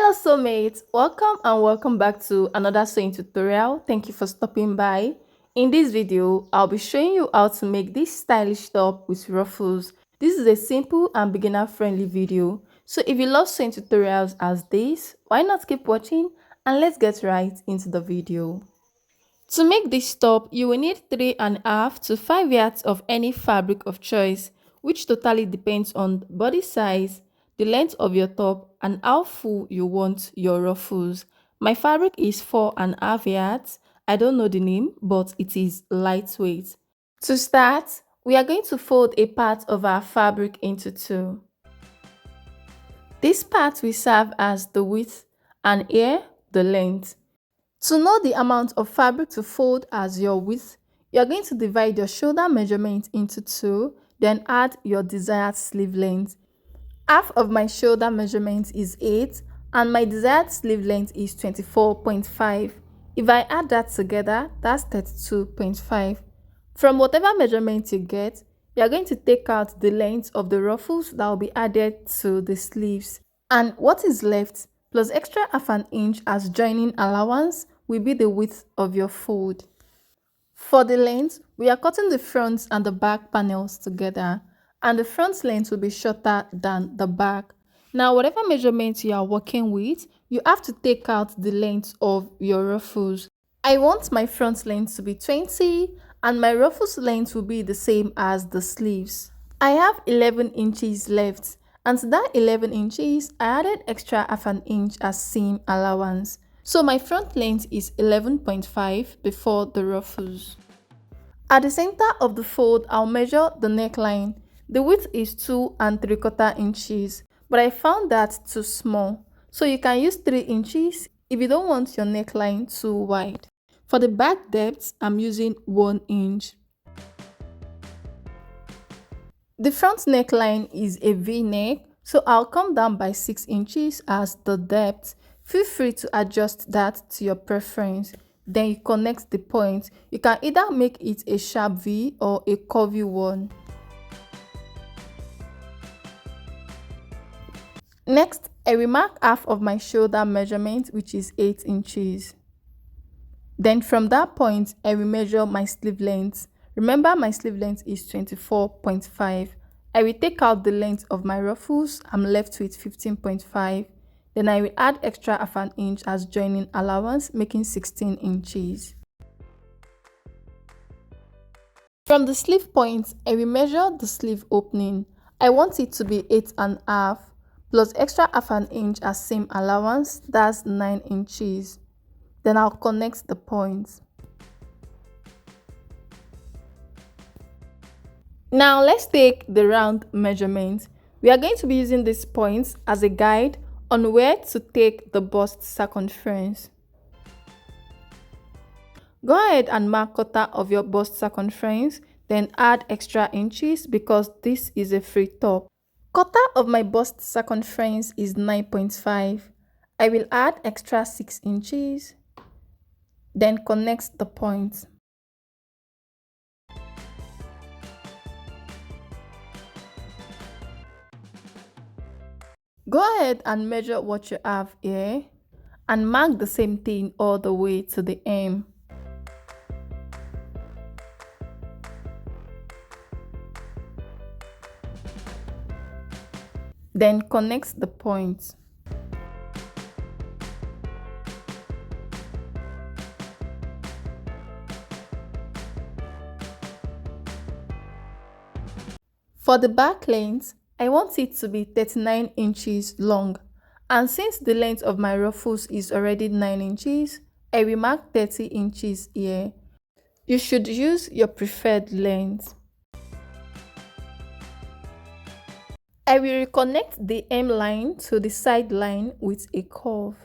Hello soulmates, welcome back to another sewing tutorial. Thank you for stopping by. In this video, I'll be showing you how to make this stylish top with ruffles. This is a simple and beginner friendly video. So if you love sewing tutorials as this, why not keep watching and let's get right into the video. To make this top, you will need 3.5 to 5 yards of any fabric of choice, which totally depends on the body size, the length of your top, and how full you want your ruffles. My fabric is 4.5 yards. I don't know the name, but it is lightweight. To start, we are going to fold a part of our fabric into two. This part will serve as the width and here the length. To know the amount of fabric to fold as your width, you are going to divide your shoulder measurement into two, then add your desired sleeve length. Half of my shoulder measurement is 8 and my desired sleeve length is 24.5. If I add that together, that's 32.5. From whatever measurement you get, you are going to take out the length of the ruffles that will be added to the sleeves. And what is left, plus extra half an inch as joining allowance, will be the width of your fold. For the length, we are cutting the front and the back panels together, and the front length will be shorter than the back. Now, whatever measurement you are working with, you have to take out the length of your ruffles. I want my front length to be 20 and my ruffles length will be the same as the sleeves. I have 11 inches left, and to that 11 inches, I added extra half an inch as seam allowance. So my front length is 11.5 before the ruffles. At the center of the fold, I'll measure the neckline. The width is 2.75 inches, but I found that too small. So you can use 3 inches if you don't want your neckline too wide. For the back depth, I'm using 1 inch. The front neckline is a V-neck, so I'll come down by 6 inches as the depth. Feel free to adjust that to your preference. Then you connect the point. You can either make it a sharp V or a curvy one. Next, I will mark half of my shoulder measurement, which is 8 inches. Then from that point, I will measure my sleeve length. Remember, my sleeve length is 24.5. I will take out the length of my ruffles. I'm left with 15.5. Then I will add extra half an inch as joining allowance, making 16 inches. From the sleeve point, I will measure the sleeve opening. I want it to be 8.5 plus extra half an inch as seam allowance, that's 9 inches. Then I'll connect the points. Now let's take the round measurement. We are going to be using these points as a guide on where to take the bust circumference. Go ahead and mark quarter of your bust circumference, then add extra inches because this is a free top. Quarter of my bust circumference is 9.5. I will add extra 6 inches, then connect the points. Go ahead and measure what you have here and mark the same thing all the way to the hem. Then connect the points. For the back length, I want it to be 39 inches long, and since the length of my ruffles is already 9 inches, I will mark 30 inches here. You should use your preferred length. I will reconnect the hem line to the side line with a curve.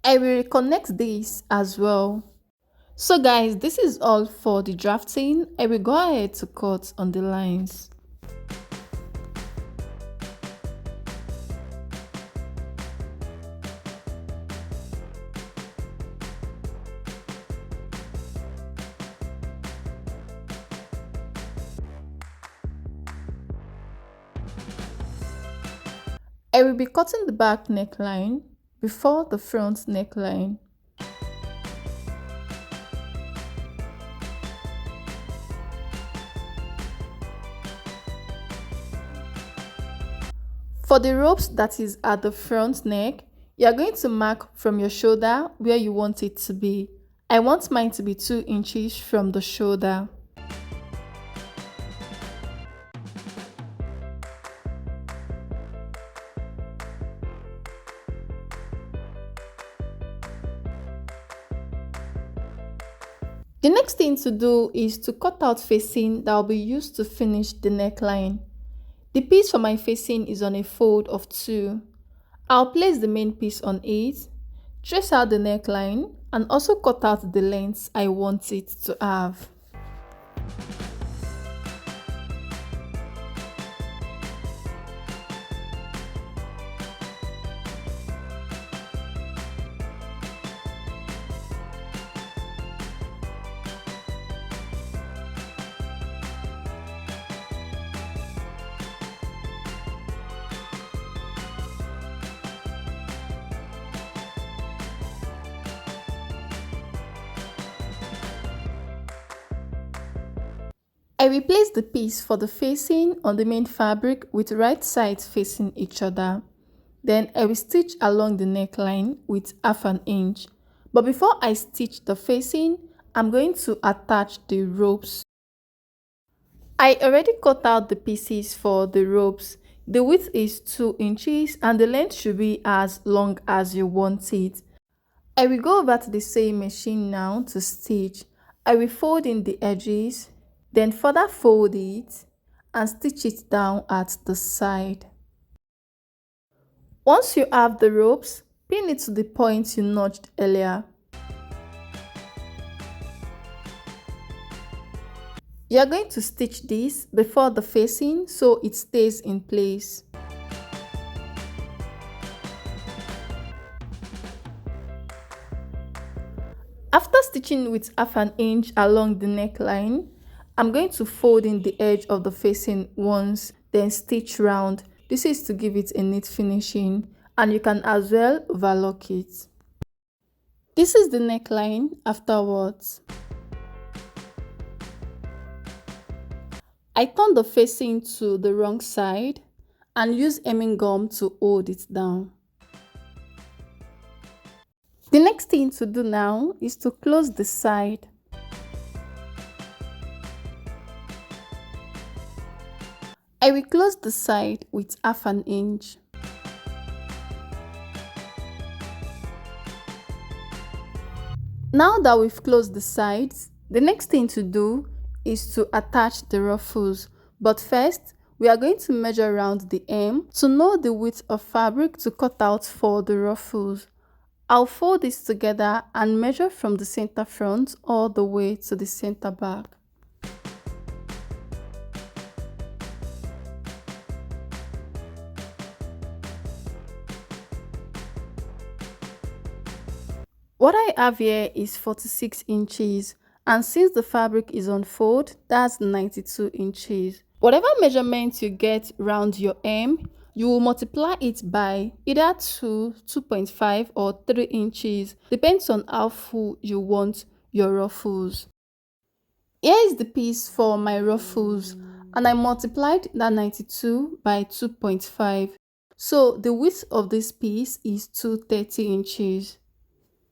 I will reconnect this as well. So guys, this is all for the drafting. I will go ahead to cut on the lines. I will be cutting the back neckline before the front neckline. For the ropes that is at the front neck, you are going to mark from your shoulder where you want it to be. I want mine to be 2 inches from the shoulder. The next thing to do is to cut out facing that will be used to finish the neckline. The piece for my facing is on a fold of 2. I'll place the main piece on it, trace out the neckline, and also cut out the length I want it to have. I will place the piece for the facing on the main fabric with right sides facing each other. Then I will stitch along the neckline with 1/2 inch. But before I stitch the facing, I'm going to attach the ropes. I already cut out the pieces for the ropes. The width is 2 inches and the length should be as long as you want it. I will go over to the sewing machine now to stitch. I will fold in the edges, then further fold it and stitch it down at the side. Once you have the ropes, pin it to the point you notched earlier. You are going to stitch this before the facing so it stays in place. After stitching with 1/2 inch along the neckline, I'm going to fold in the edge of the facing once, then stitch round. This is to give it a neat finishing, and you can as well overlock it. This is the neckline afterwards. I turn the facing to the wrong side and use hemming gum to hold it down. The next thing to do now is to close the side. I will close the side with 1/2 inch. Now that we've closed the sides, the next thing to do is to attach the ruffles. But first, we are going to measure around the hem to know the width of fabric to cut out for the ruffles. I'll fold this together and measure from the center front all the way to the center back. What I have here is 46 inches, and since the fabric is on fold, that's 92 inches. Whatever measurement you get round your hem, you will multiply it by either 2, 2.5 or 3 inches, depends on how full you want your ruffles. Here is the piece for my ruffles, and I multiplied that 92 by 2.5. So the width of this piece is 230 inches.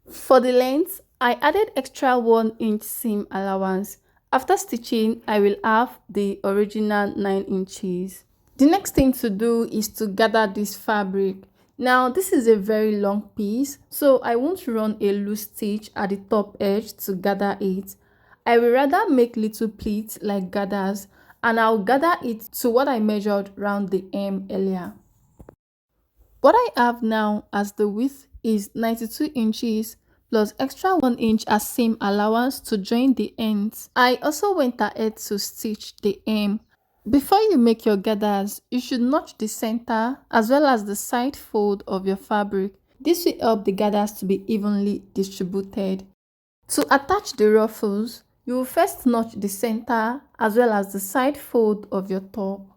For the length, I added extra 1 inch seam allowance. After stitching, I will have the original 9 inches. The next thing to do is to gather this fabric. Now this is a very long piece, so I won't run a loose stitch at the top edge to gather it. I will rather make little pleats like gathers, and I'll gather it to what I measured round the hem earlier. What I have now as the width is 92 inches plus extra 1 inch as seam allowance to join the ends. I also went ahead to stitch the hem. Before you make your gathers, you should notch the center as well as the side fold of your fabric. This will help the gathers to be evenly distributed. To attach the ruffles, you will first notch the center as well as the side fold of your top.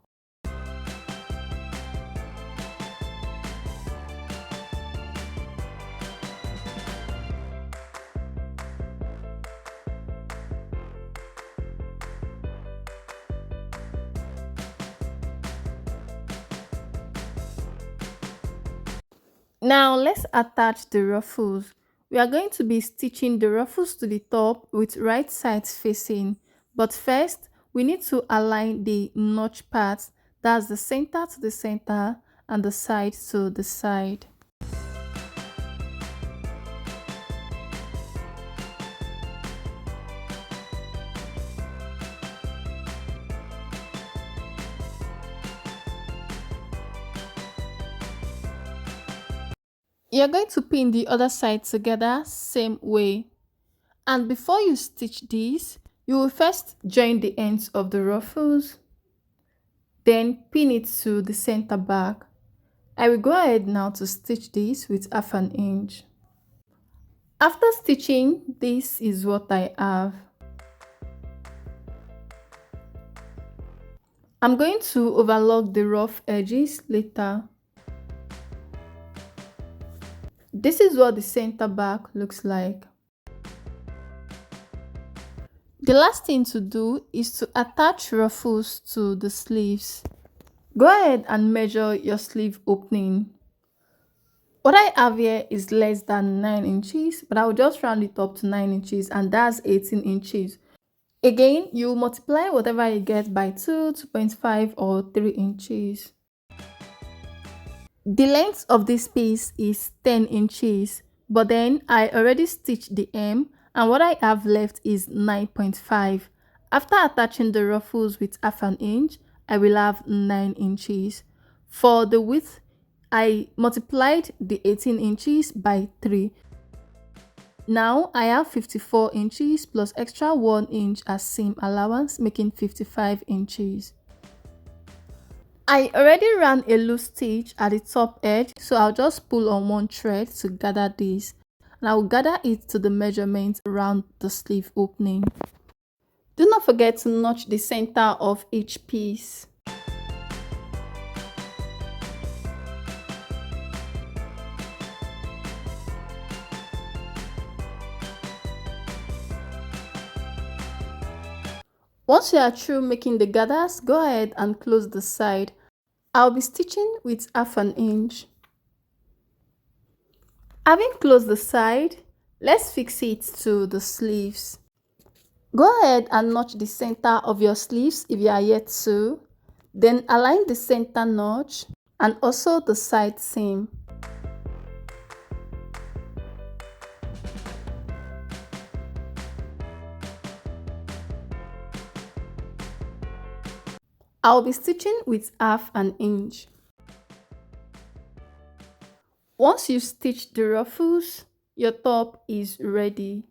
Now let's attach the ruffles. We are going to be stitching the ruffles to the top with right sides facing. But first, we need to align the notch parts. That's the center to the center and the side to the side. You're going to pin the other side together same way. And before you stitch this, you will first join the ends of the ruffles, then pin it to the center back. I will go ahead now to stitch this with 1/2 inch. After stitching, this is what I have. I'm going to overlock the rough edges later. This is what the center back looks like. The last thing to do is to attach ruffles to the sleeves. Go ahead and measure your sleeve opening. What I have here is less than 9 inches, but I will just round it up to 9 inches, and that's 18 inches. Again, you multiply whatever you get by 2, 2.5 or 3 inches. The length of this piece is 10 inches, but then I already stitched the hem and what I have left is 9.5. After attaching the ruffles with 1/2 inch, I will have 9 inches. For the width, I multiplied the 18 inches by 3. Now I have 54 inches plus extra 1 inch as seam allowance, making 55 inches. I already ran a loose stitch at the top edge, so I'll just pull on one thread to gather this, and I will gather it to the measurement around the sleeve opening. Do not forget to notch the center of each piece. Once you are through making the gathers, go ahead and close the side. I'll be stitching with 1/2 inch. Having closed the side, let's fix it to the sleeves. Go ahead and notch the center of your sleeves if you are yet to. Then align the center notch and also the side seam. I'll be stitching with 1/2 inch. Once you stitch the ruffles, your top is ready.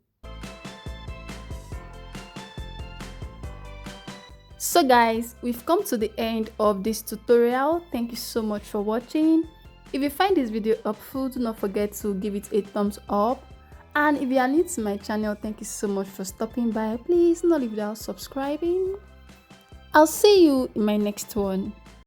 So guys, we've come to the end of this tutorial. Thank you so much for watching. If you find this video helpful, do not forget to give it a thumbs up. And if you are new to my channel, thank you so much for stopping by. Please do not leave without subscribing. I'll see you in my next one.